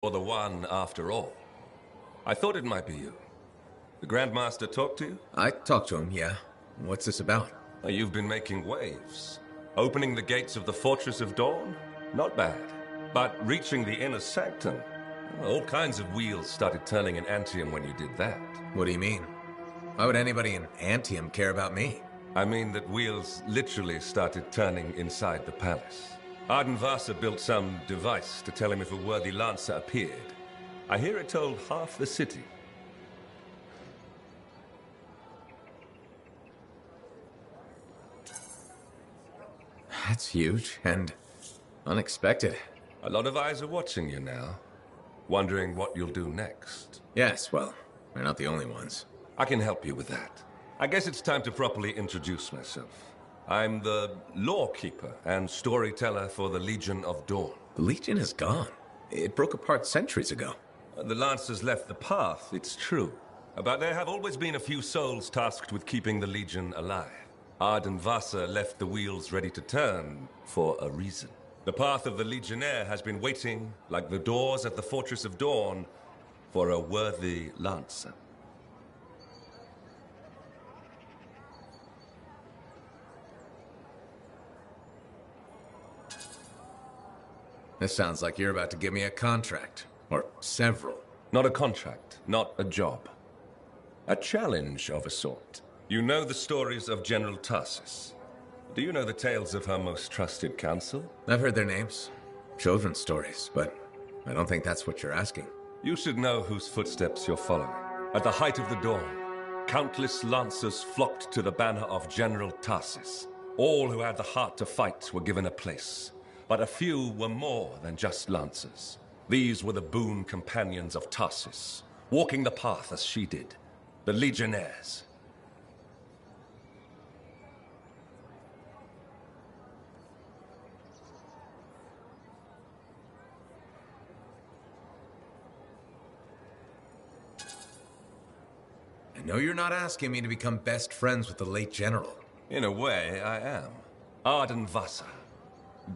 Or the one after all. I thought it might be you. The Grandmaster talked to you? I talked to him, yeah. What's this about? You've been making waves. Opening the gates of the Fortress of Dawn? Not bad. But reaching the inner sanctum? All kinds of wheels started turning in Anthem when you did that. What do you mean? Why would anybody in Anthem care about me? I mean that wheels literally started turning inside the palace. Ardenvasa built some device to tell him if a worthy lancer appeared. I hear it told half the city. That's huge and unexpected. A lot of eyes are watching you now, wondering what you'll do next. Yes, well, we're not the only ones. I can help you with that. I guess it's time to properly introduce myself. I'm the lawkeeper and storyteller for the Legion of Dawn. The Legion is gone. It broke apart centuries ago. The Lancers left the path, it's true. But there have always been a few souls tasked with keeping the Legion alive. Ardenvasa left the wheels ready to turn for a reason. The path of the Legionnaire has been waiting, like the doors at the Fortress of Dawn, for a worthy Lancer. This sounds like you're about to give me a contract. Or several. Not a contract, not a job. A challenge of a sort. You know the stories of General Tarsus. Do you know the tales of her most trusted counsel? I've heard their names. Children's stories, but I don't think that's what you're asking. You should know whose footsteps you're following. At the height of the dawn, countless lancers flocked to the banner of General Tarsus. All who had the heart to fight were given a place. But a few were more than just lancers. These were the boon companions of Tarsus, walking the path as she did. The Legionnaires. I know you're not asking me to become best friends with the late general. In a way, I am. Ardenvasa,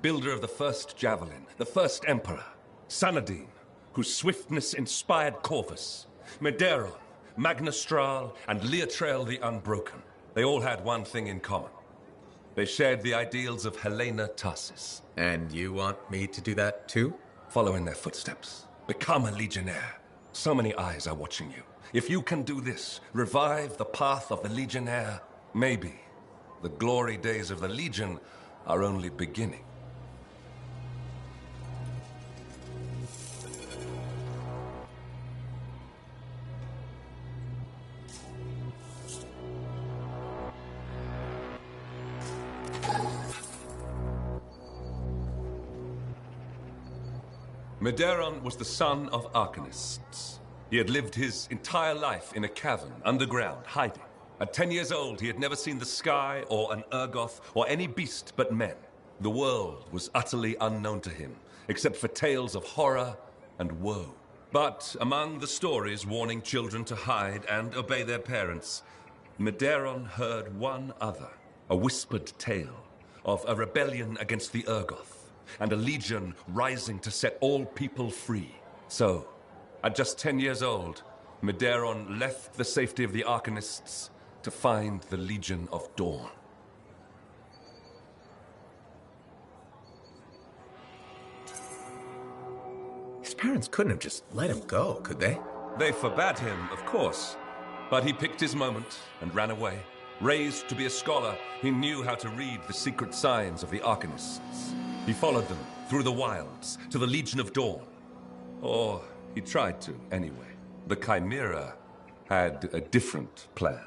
builder of the first javelin, the first emperor. Sanadine, whose swiftness inspired Corvus. Medeiron, Magnastral, and Leotrail the Unbroken. They all had one thing in common. They shared the ideals of Helena Tarsus. And you want me to do that too? Follow in their footsteps. Become a Legionnaire. So many eyes are watching you. If you can do this, revive the path of the Legionnaire, maybe the glory days of the Legion are only beginning. Medeiron was the son of arcanists. He had lived his entire life in a cavern, underground, hiding. At 10 years old, he had never seen the sky, or an Urgoth, or any beast but men. The world was utterly unknown to him, except for tales of horror and woe. But among the stories warning children to hide and obey their parents, Medeiron heard one other, a whispered tale of a rebellion against the Urgoth, and a legion rising to set all people free. So, at just 10 years old, Medeiron left the safety of the Arcanists to find the Legion of Dawn. His parents couldn't have just let him go, could they? They forbade him, of course, but he picked his moment and ran away. Raised to be a scholar, he knew how to read the secret signs of the Arcanists. He followed them through the wilds to the Legion of Dawn. Or he tried to, anyway. The Chimera had a different plan.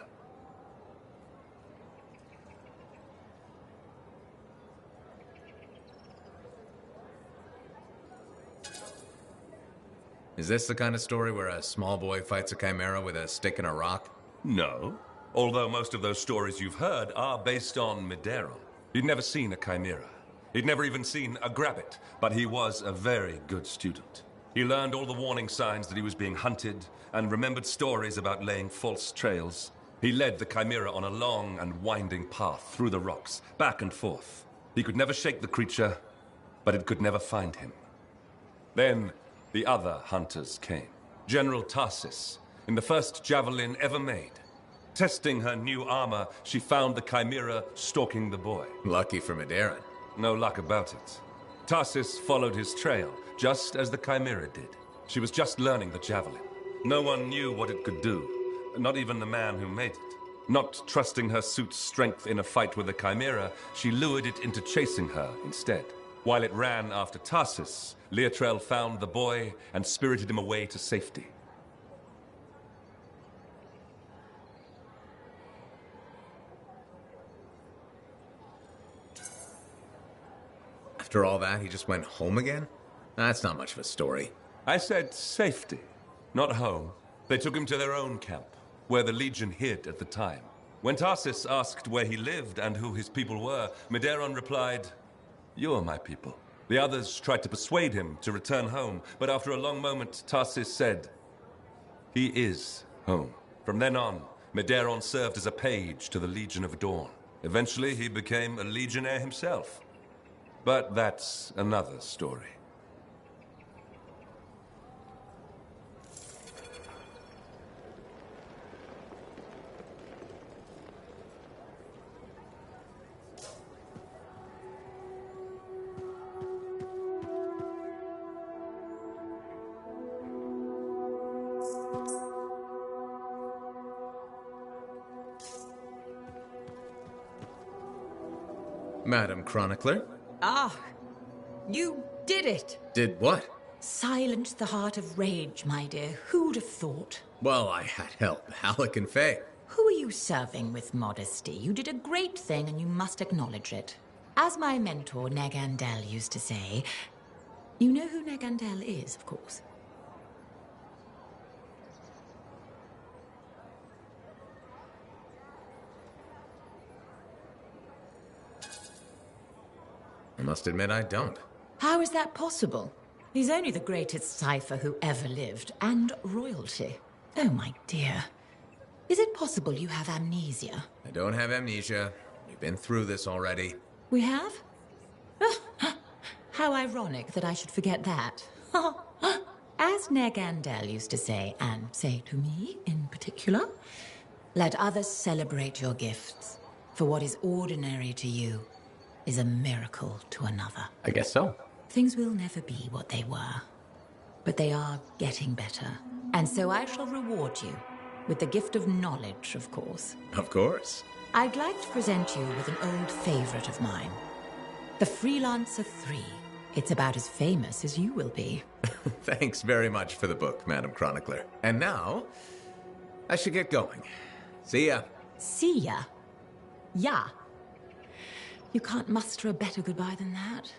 Is this the kind of story where a small boy fights a chimera with a stick and a rock? No. Although most of those stories you've heard are based on Medeiron. He'd never seen a chimera. He'd never even seen a grabbit, but he was a very good student. He learned all the warning signs that he was being hunted, and remembered stories about laying false trails. He led the chimera on a long and winding path through the rocks, back and forth. He could never shake the creature, but it could never find him. Then, the other hunters came. General Tarsis, in the first javelin ever made. Testing her new armor, she found the Chimera stalking the boy. Lucky for Medeiros. No luck about it. Tarsis followed his trail, just as the Chimera did. She was just learning the javelin. No one knew what it could do, not even the man who made it. Not trusting her suit's strength in a fight with the Chimera, she lured it into chasing her instead. While it ran after Tarsis, Leotrel found the boy and spirited him away to safety. After all that, he just went home again? That's not much of a story. I said safety, not home. They took him to their own camp, where the Legion hid at the time. When Tarsis asked where he lived and who his people were, Medeiros replied, "You are my people." The others tried to persuade him to return home, but after a long moment, Tarsis said, "He is home." From then on, Medeiros served as a page to the Legion of Dawn. Eventually, he became a legionnaire himself. But that's another story. Madam Chronicler? Ah, you did it! Did what? Silenced the heart of rage, my dear. Who'd have thought? Well, I had help. Alec and Faye. Who are you serving with modesty? You did a great thing and you must acknowledge it. As my mentor, Negandel, used to say, you know who Negandel is, of course. I must admit I don't. How is that possible? He's only the greatest cipher who ever lived, and royalty. Oh, my dear. Is it possible you have amnesia? I don't have amnesia. We've been through this already. We have? How ironic that I should forget that. As Negandel used to say, and say to me in particular, let others celebrate your gifts, for what is ordinary to you is a miracle to another. I guess so. Things will never be what they were, but they are getting better. And so I shall reward you with the gift of knowledge, of course. Of course. I'd like to present you with an old favorite of mine, the Freelancer 3. It's about as famous as you will be. Thanks very much for the book, Madam Chronicler. And now, I should get going. See ya. See ya? Yeah. You can't muster a better goodbye than that.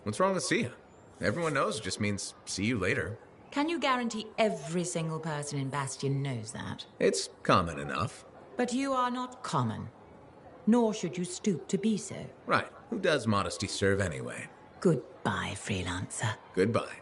What's wrong with see ya? Everyone knows it just means see you later. Can you guarantee every single person in Bastion knows that? It's common enough. But you are not common. Nor should you stoop to be so. Right. Who does modesty serve anyway? Goodbye, Freelancer. Goodbye.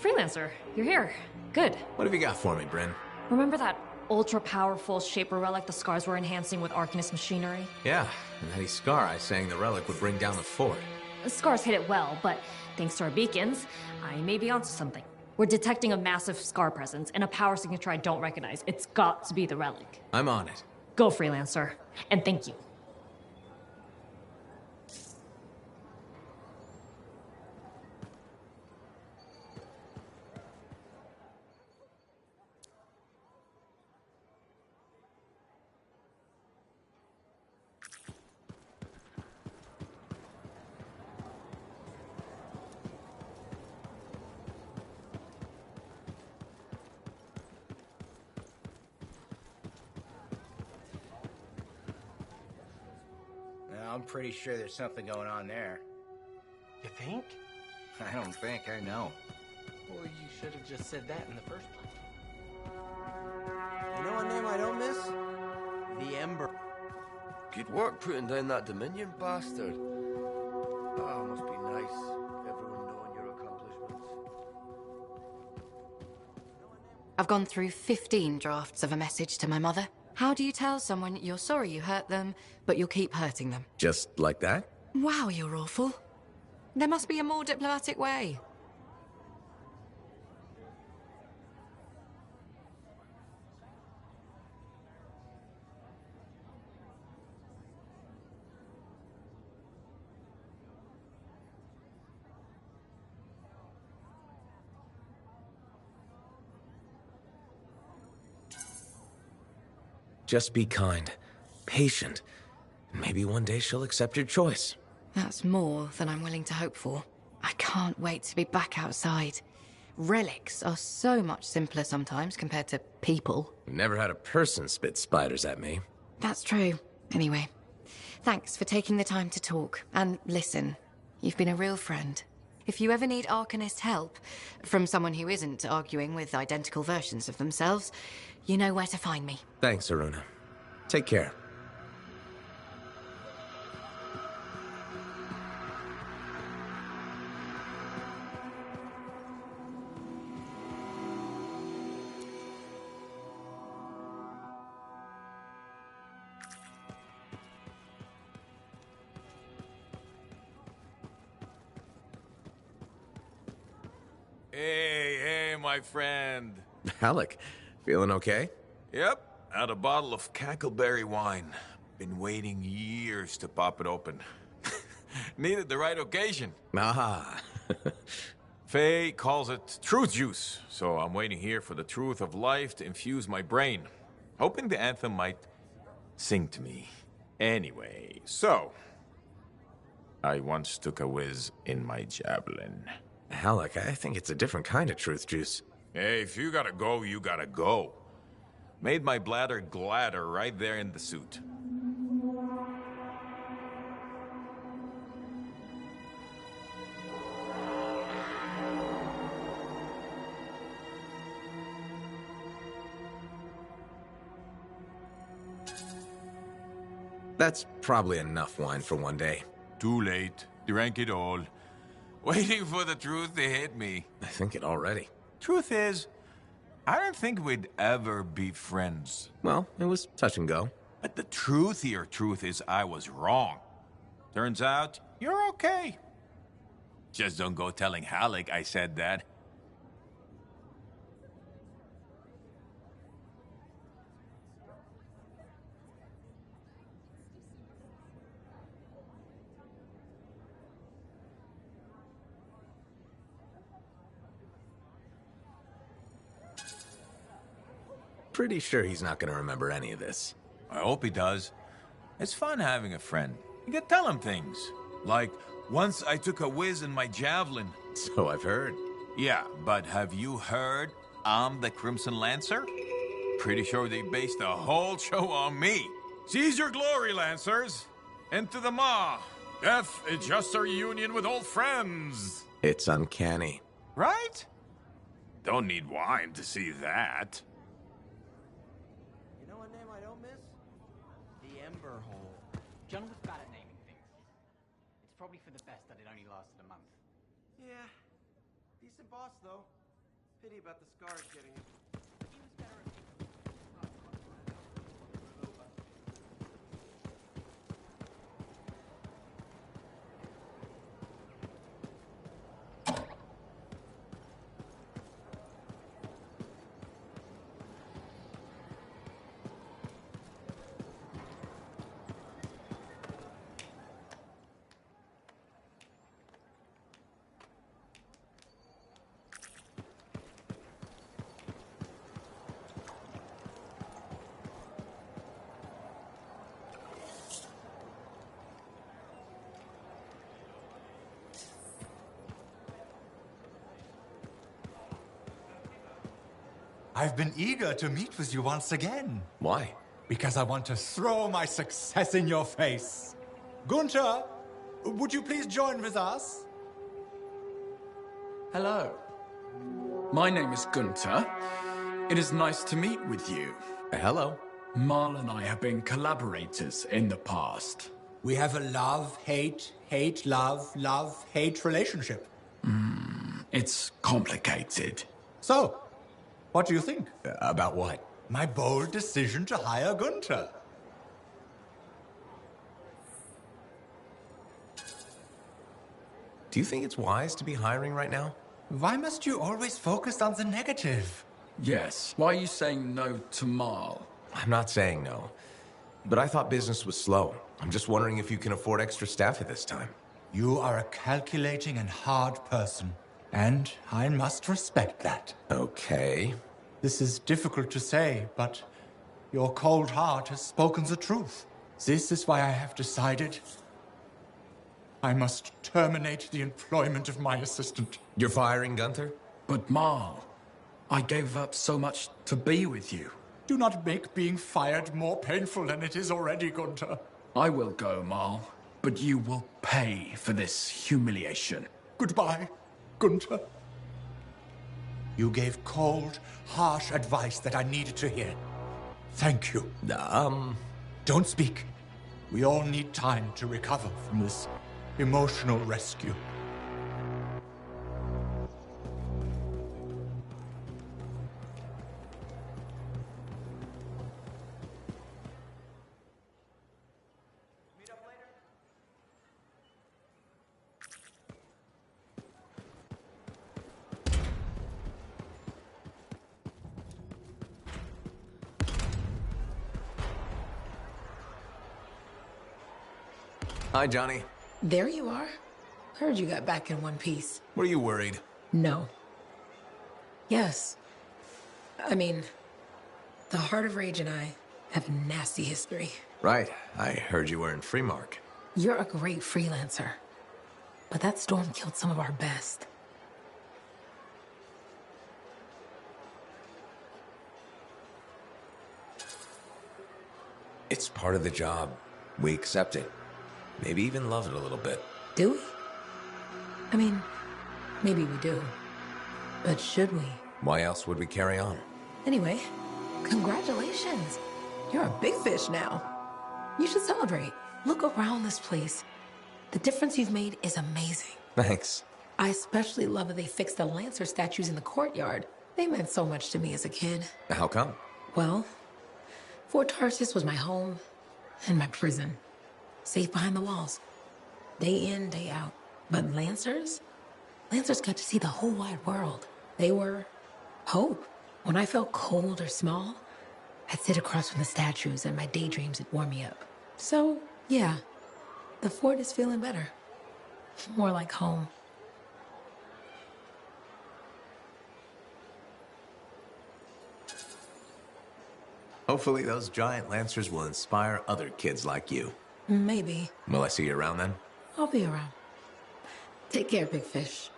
Freelancer, you're here. Good. What have you got for me, Bryn? Remember that ultra-powerful Shaper relic the Scars were enhancing with Arcanist machinery? Yeah, and that Scar I sang the relic would bring down the fort. The Scars hit it well, but thanks to our beacons, I may be onto something. We're detecting a massive Scar presence and a power signature I don't recognize. It's got to be the relic. I'm on it. Go, Freelancer. And thank you. I'm pretty sure there's something going on there. You think? I don't think, I know. Well, you should have just said that in the first place. You know what name I don't miss? The Ember. Good work putting down that Dominion bastard. Ah, must be nice, everyone knowing your accomplishments. I've gone through 15 drafts of a message to my mother. How do you tell someone you're sorry you hurt them, but you'll keep hurting them? Just like that? Wow, you're awful. There must be a more diplomatic way. Just be kind, patient. Maybe one day she'll accept your choice. That's more than I'm willing to hope for. I can't wait to be back outside. Relics are so much simpler sometimes compared to people. Never had a person spit spiders at me. That's true. Anyway, thanks for taking the time to talk and listen. You've been a real friend. If you ever need Arcanist help from someone who isn't arguing with identical versions of themselves, you know where to find me. Thanks, Aruna. Take care. Hey, my friend. Alec, feeling okay? Yep, had a bottle of cackleberry wine. Been waiting years to pop it open. Needed the right occasion. Ah. Faye calls it truth juice, so I'm waiting here for the truth of life to infuse my brain. Hoping the anthem might sing to me. Anyway, so... I once took a whiz in my javelin. Alec, I think it's a different kind of truth juice. Hey, if you gotta go, you gotta go. Made my bladder gladder right there in the suit. That's probably enough wine for one day. Too late. Drank it all. Waiting for the truth to hit me. I think it already. Truth is, I didn't think we'd ever be friends. Well, it was touch and go. But the truthier truth is I was wrong. Turns out, you're okay. Just don't go telling Halleck I said that. Pretty sure he's not gonna remember any of this. I hope he does. It's fun having a friend. You can tell him things. Like, once I took a whiz in my javelin. So I've heard. Yeah, but have you heard I'm the Crimson Lancer? Pretty sure they based the whole show on me. Seize your glory, Lancers! Into the maw! Death is just a reunion with old friends! It's uncanny. Right? Don't need wine to see that. You know what name I don't miss? The Ember Hole. John was bad at naming things. It's probably for the best that it only lasted a month. Yeah. Decent boss, though. Pity about the scars getting him. He was better at I've been eager to meet with you once again. Why? Because I want to throw my success in your face. Gunther, would you please join with us? Hello. My name is Gunter. It is nice to meet with you. Hello. Marl and I have been collaborators in the past. We have a love-hate, hate-love-hate relationship. It's complicated. So, what do you think? About what? My bold decision to hire Gunter. Do you think it's wise to be hiring right now? Why must you always focus on the negative? Yes. Why are you saying no to Marl? I'm not saying no. But I thought business was slow. I'm just wondering if you can afford extra staff at this time. You are a calculating and hard person, and I must respect that. Okay. This is difficult to say, but your cold heart has spoken the truth. This is why I have decided I must terminate the employment of my assistant. You're firing Gunther? But Marl, I gave up so much to be with you. Do not make being fired more painful than it is already, Gunter. I will go, Marl, but you will pay for this humiliation. Goodbye, Gunter. You gave cold, harsh advice that I needed to hear. Thank you. Don't speak. We all need time to recover from this emotional rescue. Hi, Johnny. There you are. Heard you got back in one piece. Were you worried? No. Yes. I mean, the Heart of Rage and I have a nasty history. Right. I heard you were in Freemark. You're a great freelancer. But that storm killed some of our best. It's part of the job. We accept it. Maybe even love it a little bit. Do we? I mean, maybe we do. But should we? Why else would we carry on? Anyway, congratulations. You're a big fish now. You should celebrate. Look around this place. The difference you've made is amazing. Thanks. I especially love that they fixed the Lancer statues in the courtyard. They meant so much to me as a kid. How come? Well, Fort Tarsis was my home and my prison. Safe behind the walls. Day in, day out. But Lancers? Lancers got to see the whole wide world. They were hope. When I felt cold or small, I'd sit across from the statues and my daydreams would warm me up. So, yeah, the fort is feeling better. More like home. Hopefully those giant lancers will inspire other kids like you. Maybe. Will I see you around then? I'll be around. Take care, big fish.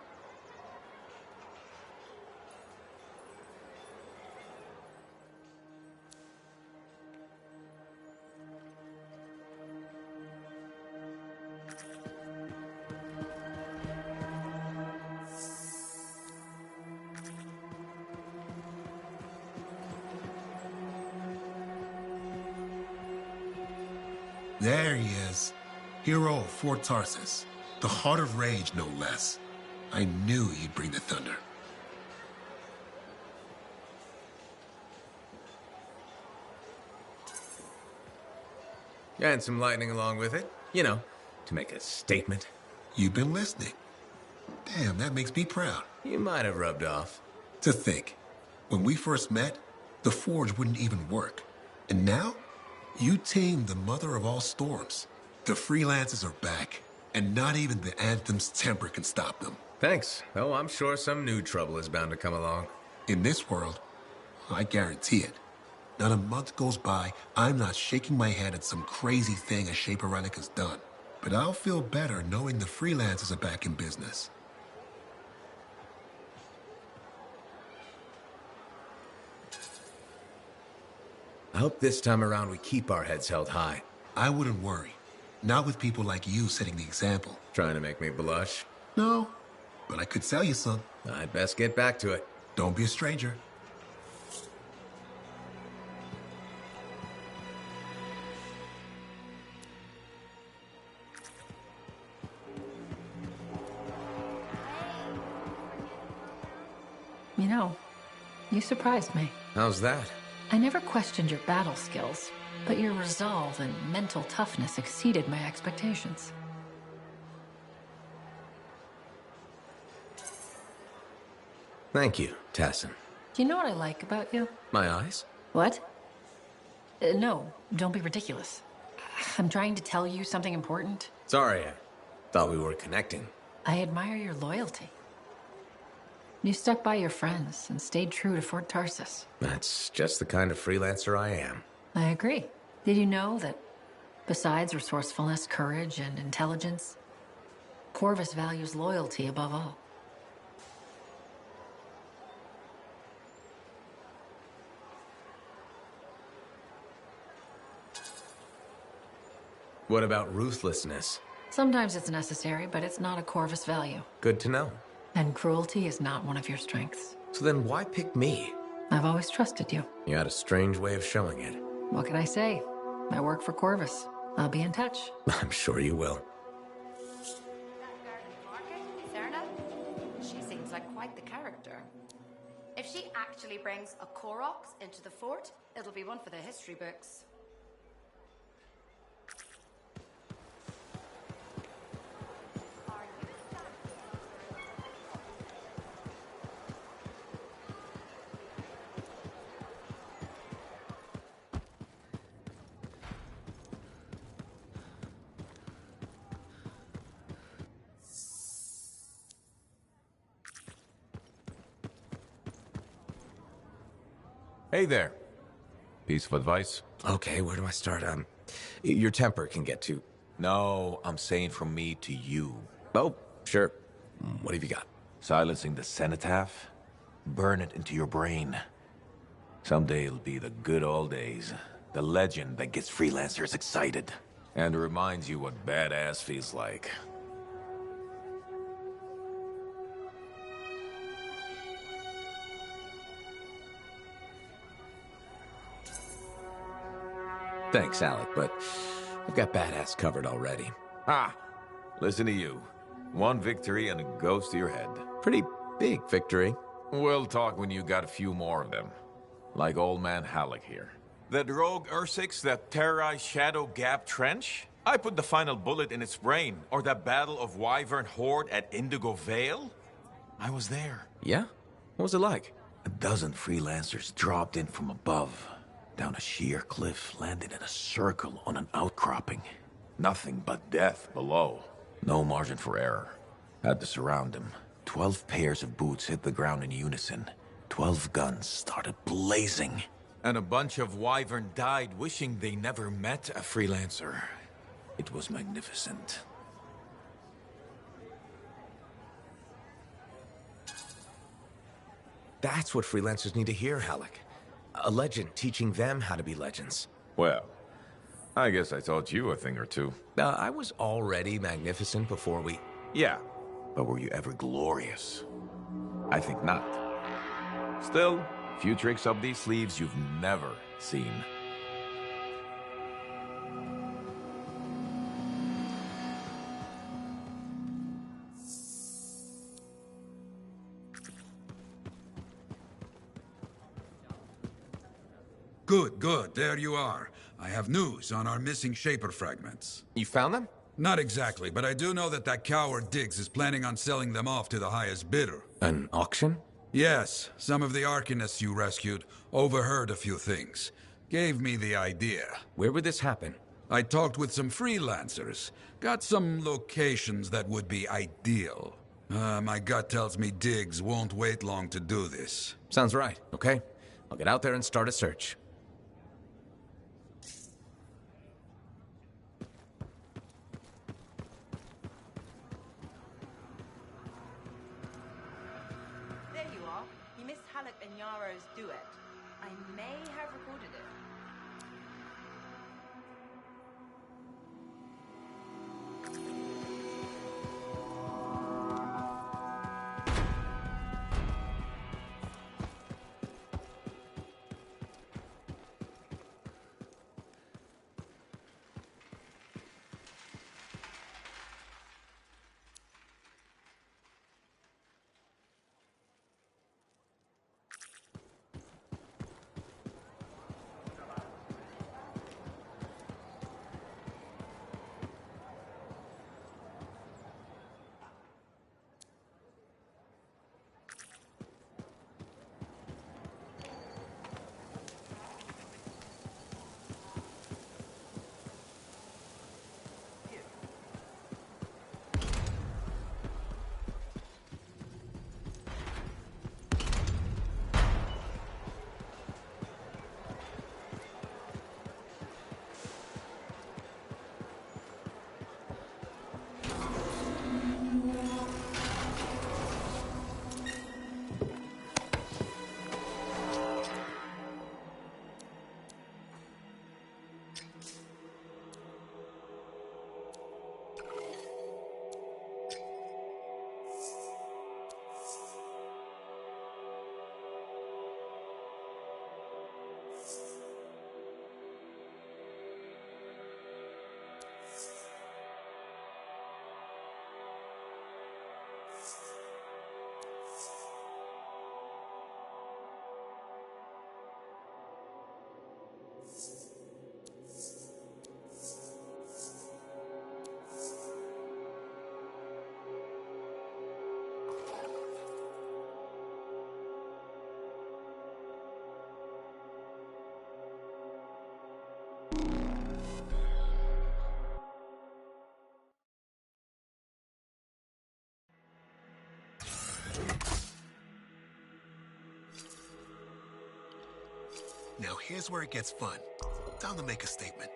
There he is. Hero of Fort Tarsis. The Heart of Rage, no less. I knew he'd bring the thunder. And some lightning along with it. You know, to make a statement. You've been listening. Damn, that makes me proud. You might have rubbed off. To think, when we first met, the forge wouldn't even work. And now, you tamed the mother of all storms. The freelancers are back, and not even the Anthem's temper can stop them. Thanks, though I'm sure some new trouble is bound to come along. In this world, I guarantee it. Not a month goes by, I'm not shaking my head at some crazy thing a Shaperonic has done. But I'll feel better knowing the freelancers are back in business. I hope this time around we keep our heads held high. I wouldn't worry. Not with people like you setting the example. Trying to make me blush? No, but I could sell you some. I'd best get back to it. Don't be a stranger. You know, you surprised me. How's that? I never questioned your battle skills, but your resolve and mental toughness exceeded my expectations. Thank you, Tassin. Do you know what I like about you? My eyes? What? No, don't be ridiculous. I'm trying to tell you something important. Sorry, I thought we were connecting. I admire your loyalty. You stuck by your friends and stayed true to Fort Tarsis. That's just the kind of freelancer I am. I agree. Did you know that besides resourcefulness, courage, and intelligence, Corvus values loyalty above all? What about ruthlessness? Sometimes it's necessary, but it's not a Corvus value. Good to know. And cruelty is not one of your strengths. So then why pick me? I've always trusted you. You had a strange way of showing it. What can I say? I work for Corvus. I'll be in touch. I'm sure you will. Serna? She seems like quite the character. If she actually brings a Koroks into the fort, it'll be one for the history books. Hey there. Piece of advice? Okay, where do I start? Your temper can get too... No, I'm saying from me to you. Oh, sure. What have you got? Silencing the cenotaph? Burn it into your brain. Someday it'll be the good old days. The legend that gets freelancers excited. And reminds you what badass feels like. Thanks, Alec, but I've got badass covered already. Ha! Listen to you. One victory and it goes to your head. Pretty big victory. We'll talk when you got a few more of them. Like old man Halleck here. That rogue Ursix that terrorized Shadow Gap Trench? I put the final bullet in its brain. Or that battle of Wyvern Horde at Indigo Vale? I was there. Yeah? What was it like? A dozen freelancers dropped in from above. Down a sheer cliff, landed in a circle on an outcropping. Nothing but death below. No margin for error. Had to surround him. 12 pairs of boots hit the ground in unison. 12 guns started blazing. And a bunch of Wyvern died wishing they never met a freelancer. It was magnificent. That's what freelancers need to hear, Halleck. A legend teaching them how to be legends. Well, I guess I taught you a thing or two. I was already magnificent before we... Yeah, but were you ever glorious? I think not. Still, few tricks up these sleeves you've never seen. Good, good. There you are. I have news on our missing Shaper fragments. You found them? Not exactly, but I do know that coward Diggs is planning on selling them off to the highest bidder. An auction? Yes. Some of the Arcanists you rescued overheard a few things. Gave me the idea. Where would this happen? I talked with some freelancers. Got some locations that would be ideal. My gut tells me Diggs won't wait long to do this. Sounds right. Okay. I'll get out there and start a search. Do it. I may have recorded it. Now here's where it gets fun. Time to make a statement.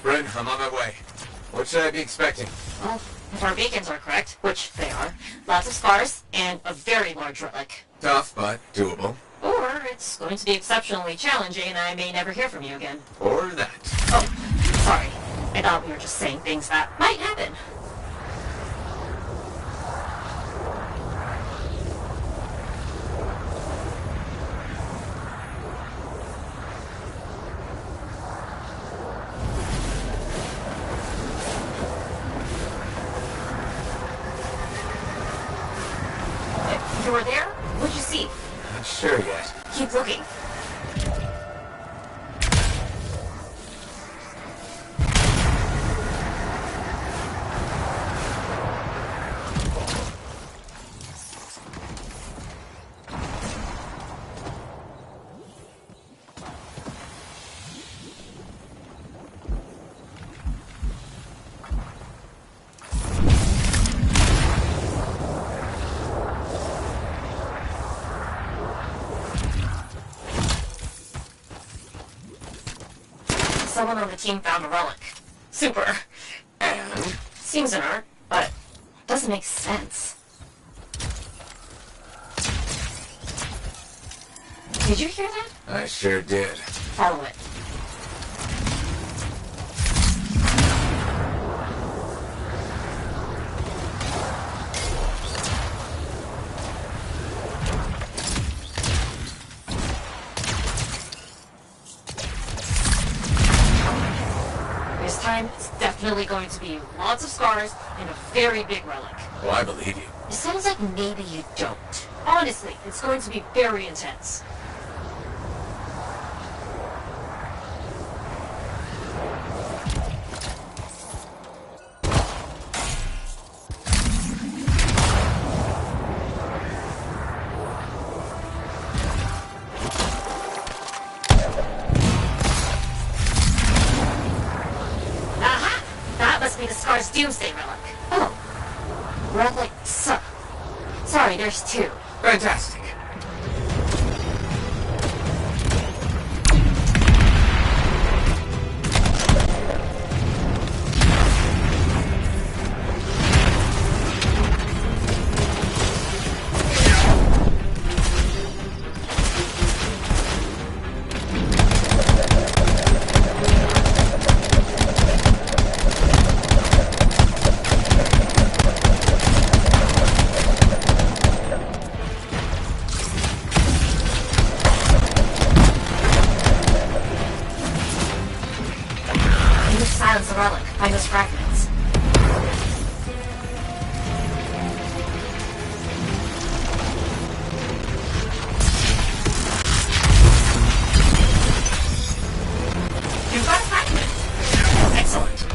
Bryn, I'm on my way. What should I be expecting? Well, if our beacons are correct, which they are, lots of scars and a very large relic. Tough, but doable. Or it's going to be exceptionally challenging and I may never hear from you again. Or that. Oh, sorry. I thought we were just saying things that might happen. You were there? What'd you see? Not sure yet. Keep looking. Someone on the team found a relic. Super. Seems an art, but it doesn't make sense. Did you hear that? I sure did. follow it. This time, it's definitely going to be lots of scars and a very big relic. Oh, I believe you. It sounds like maybe you don't. Honestly, it's going to be very intense. Aha! That must be the Scar's Doomsday relic. Oh. Relic. Sorry, there's two. Fantastic. Silence the relic. Find those fragments. You've got a fragment. Excellent.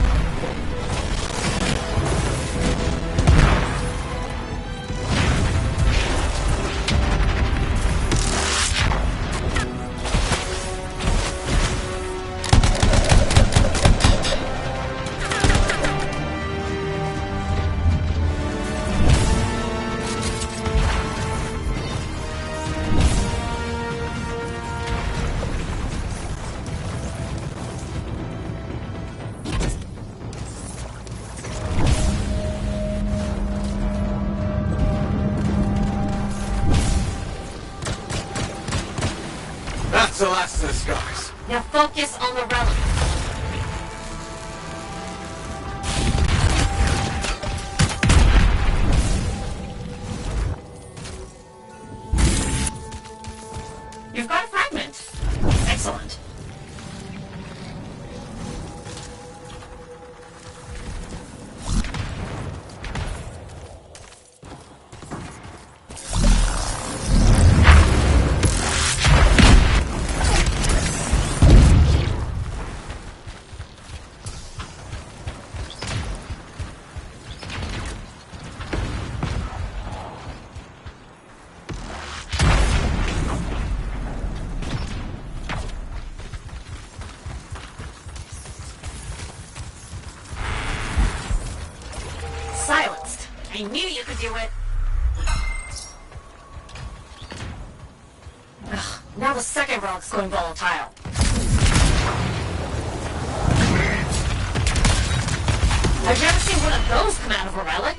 That's the last of the scars. Now focus on the relic. You've got a fragment. Excellent. Silenced. I knew you could do it. Ugh, now the second relic's going volatile. I've never seen one of those come out of a relic.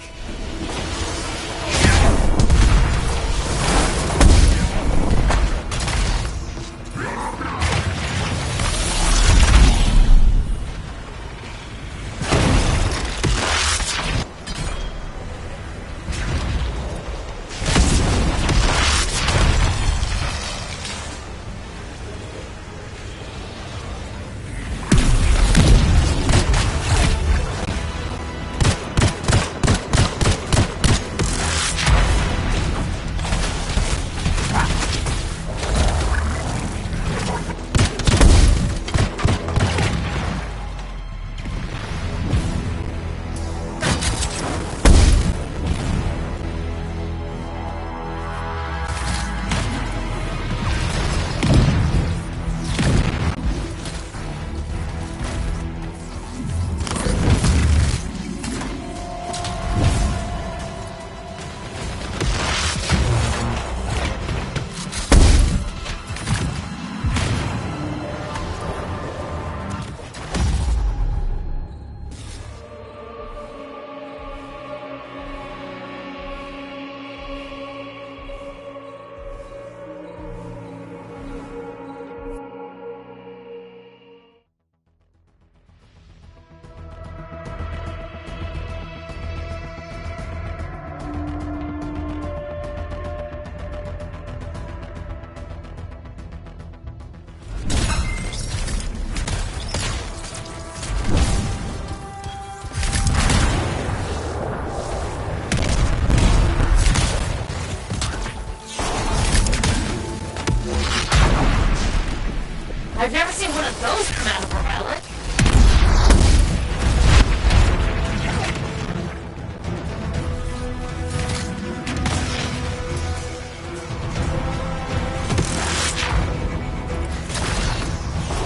I've never seen one of those come out of a relic.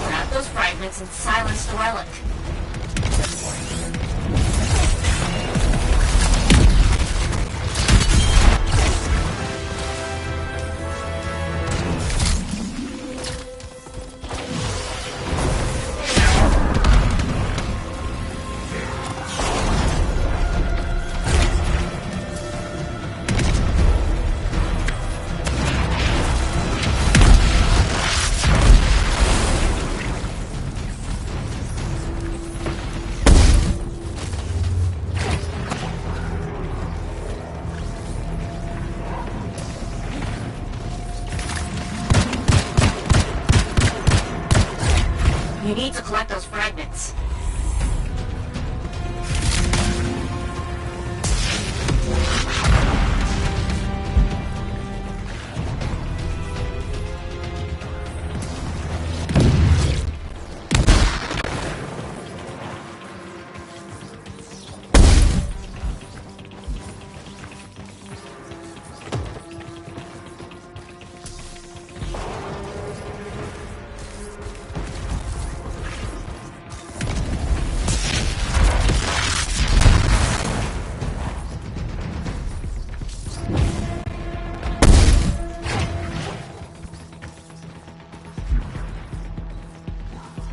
Grab those fragments and silence the relic. You need to collect those fragments.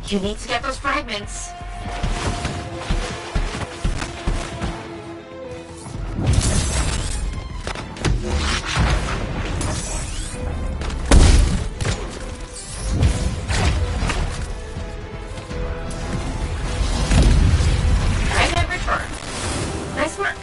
You need to get those fragments. Fragment return. Nice work.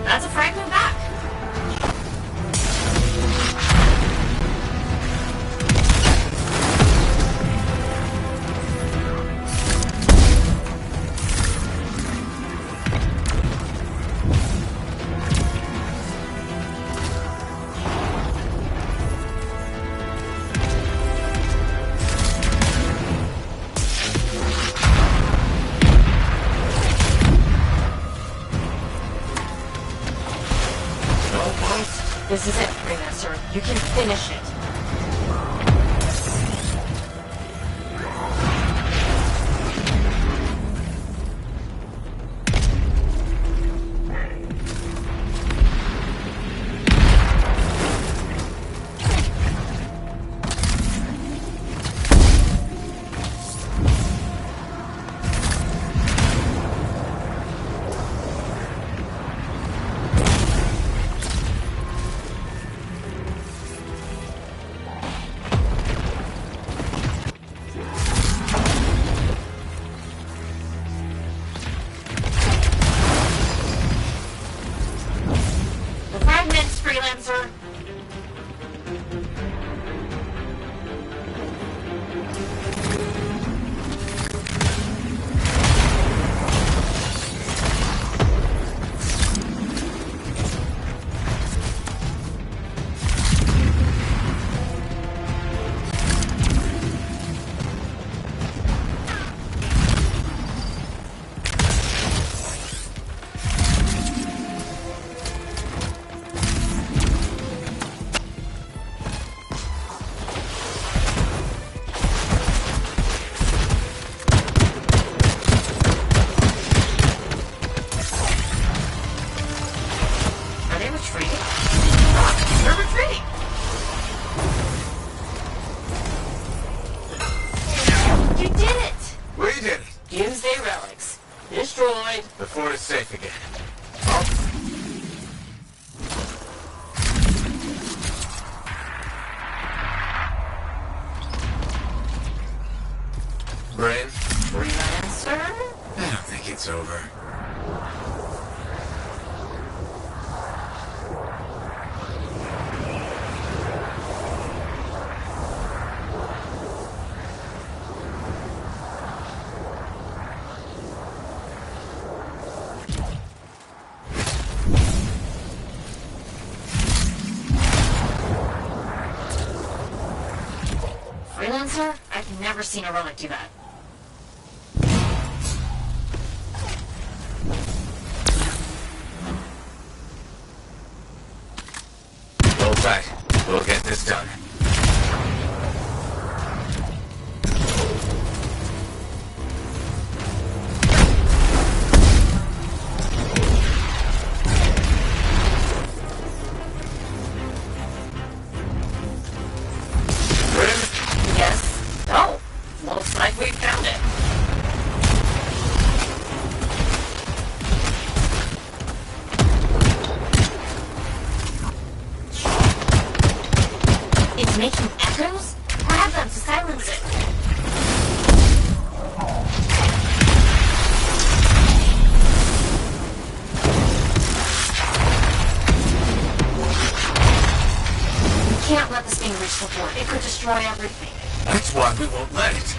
That's a fragment back. This is it, Freelancer. You can finish it. Doomsday relics. Destroyed. The fort is safe again. Brain? Freelancer? I don't think it's over. Freelancer? I've never seen a relic do that. Hold tight. We'll get this done. Yes. Oh, looks like we found it. It's making echoes? Grab them to silence it. We can't let this thing reach the fort. It could destroy everything. That's why we won't let it.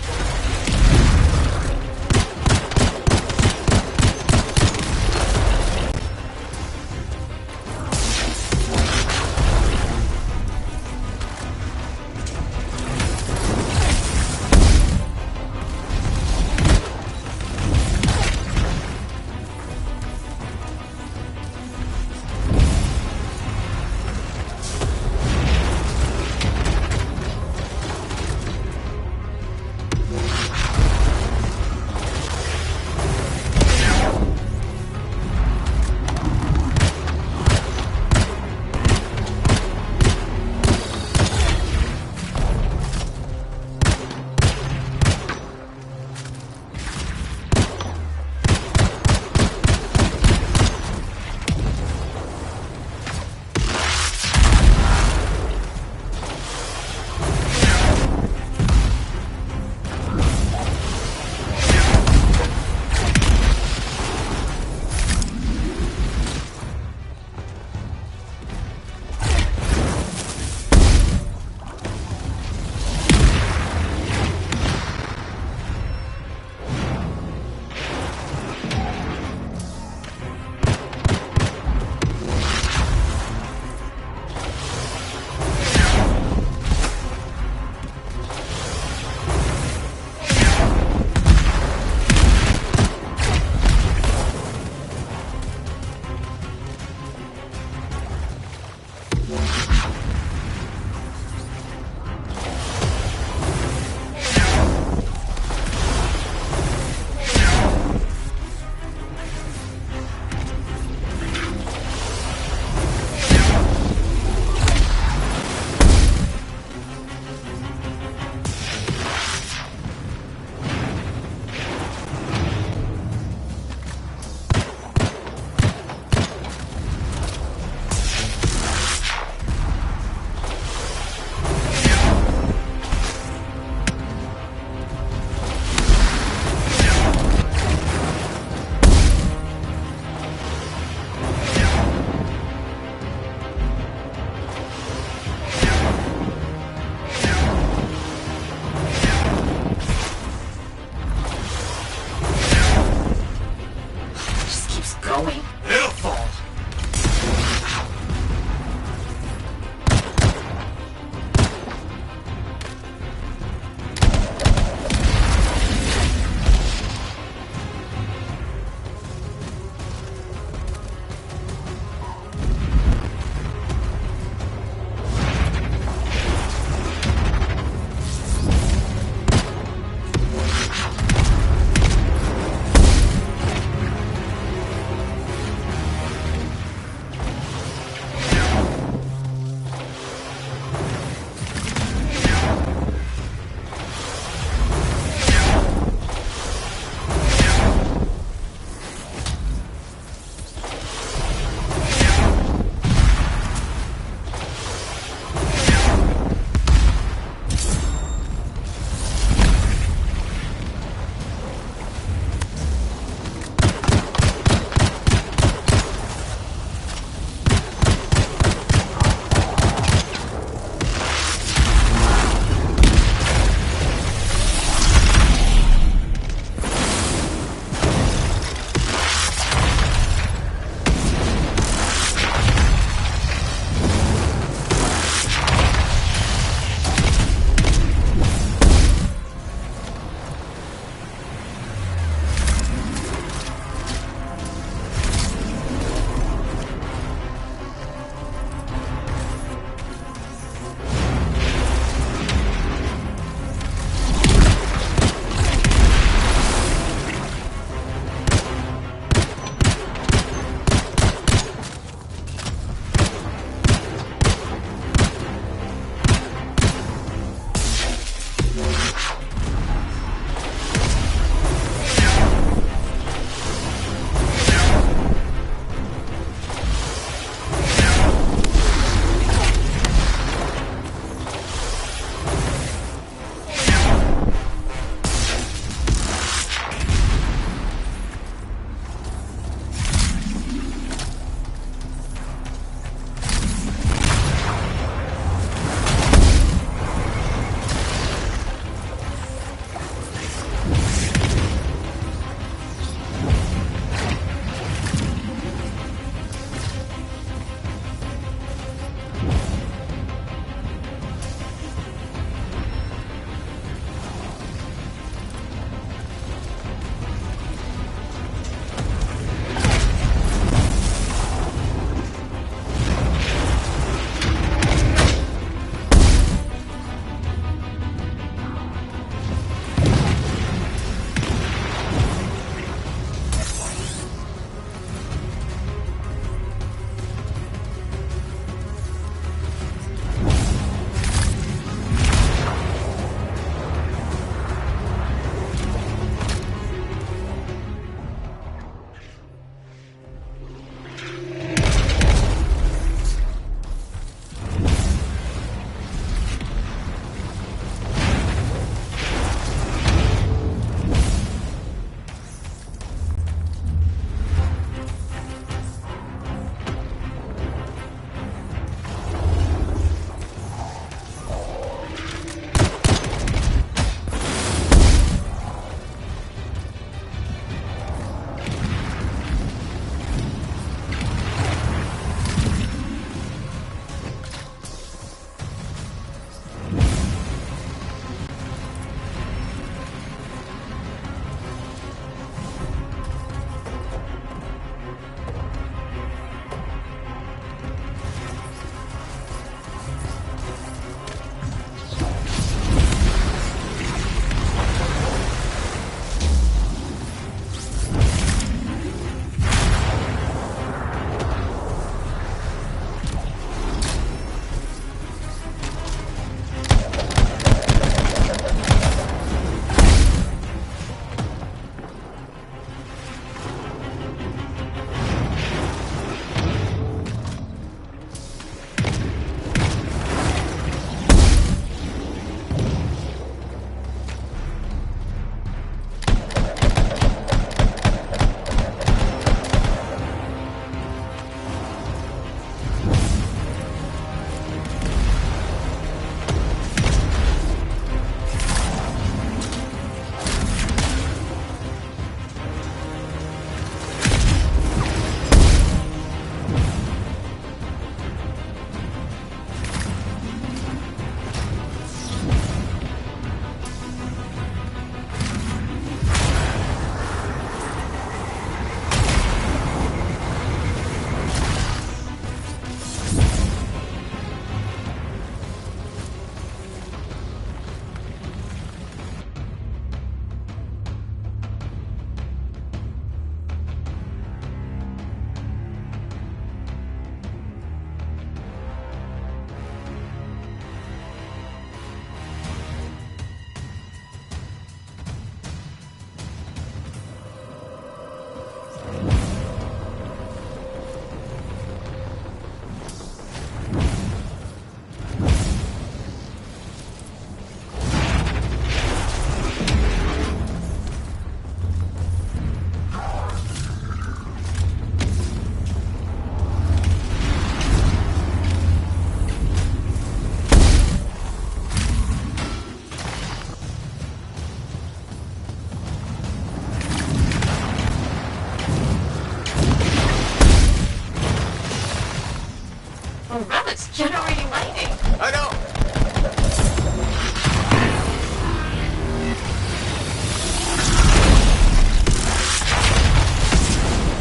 It's generating lightning. I know!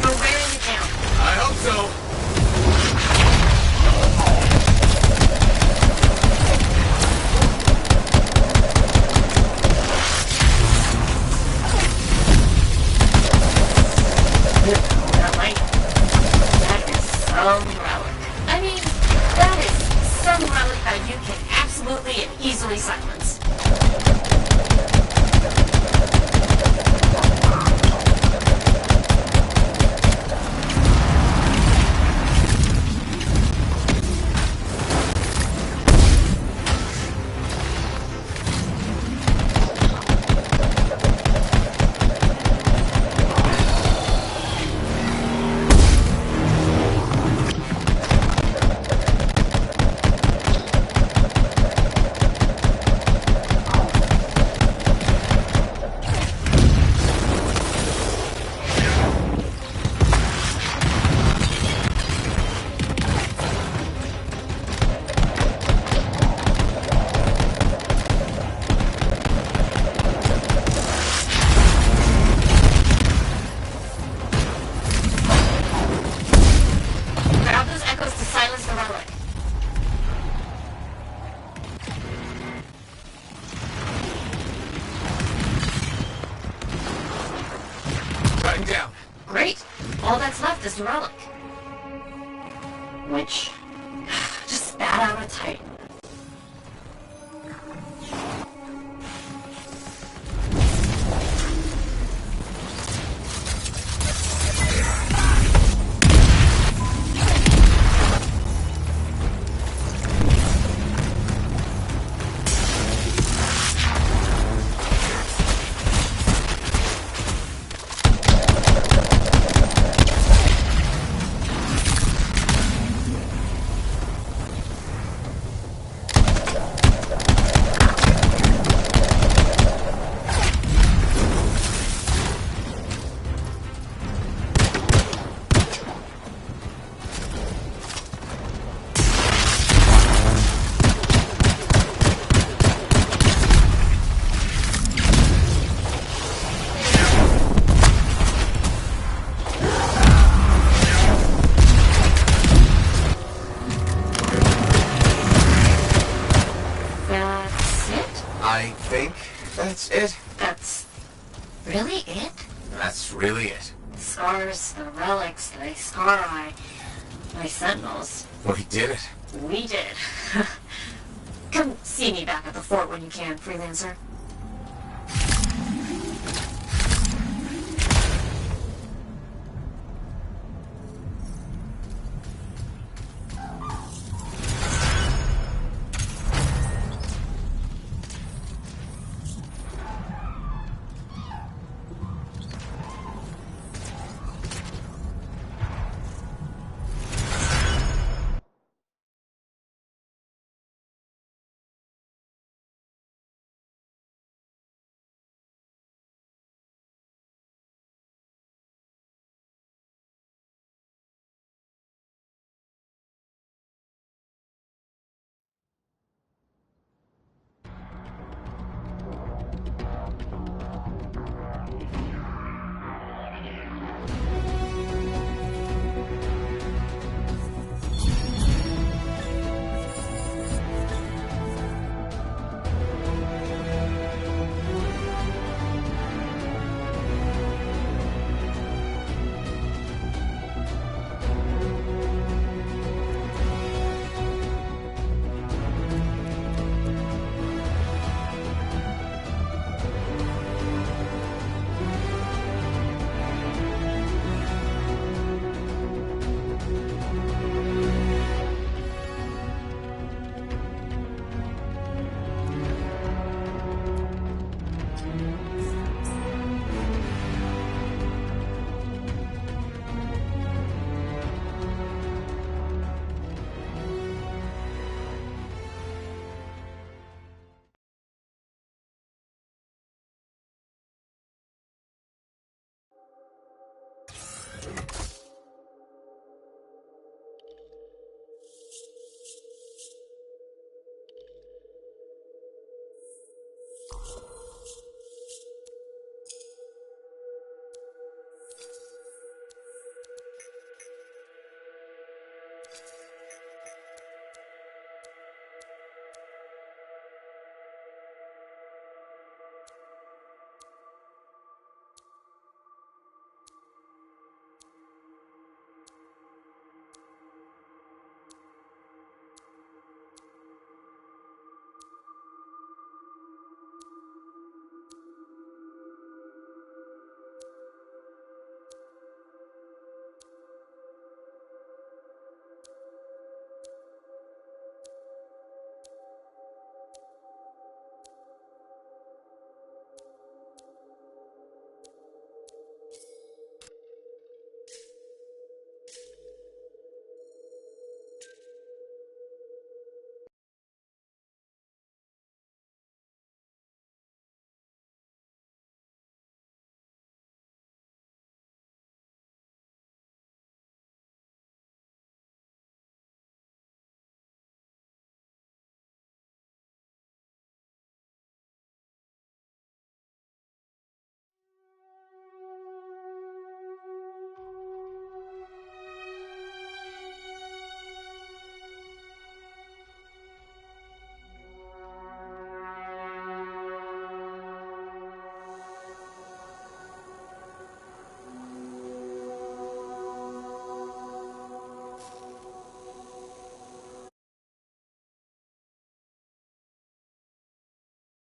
We're wearing it down. I hope so. That light. That is some relic. I mean, that is some relic that you can absolutely and easily silence. Grab those echoes to silence the relic. Cutting down. Great. All that's left is the relic. Which just spat out a Titan. That's it? I think that's it. That's really it? That's really it. The scars, the relics, the scar eye, my sentinels. We did it. We did. Come see me back at the fort when you can, freelancer.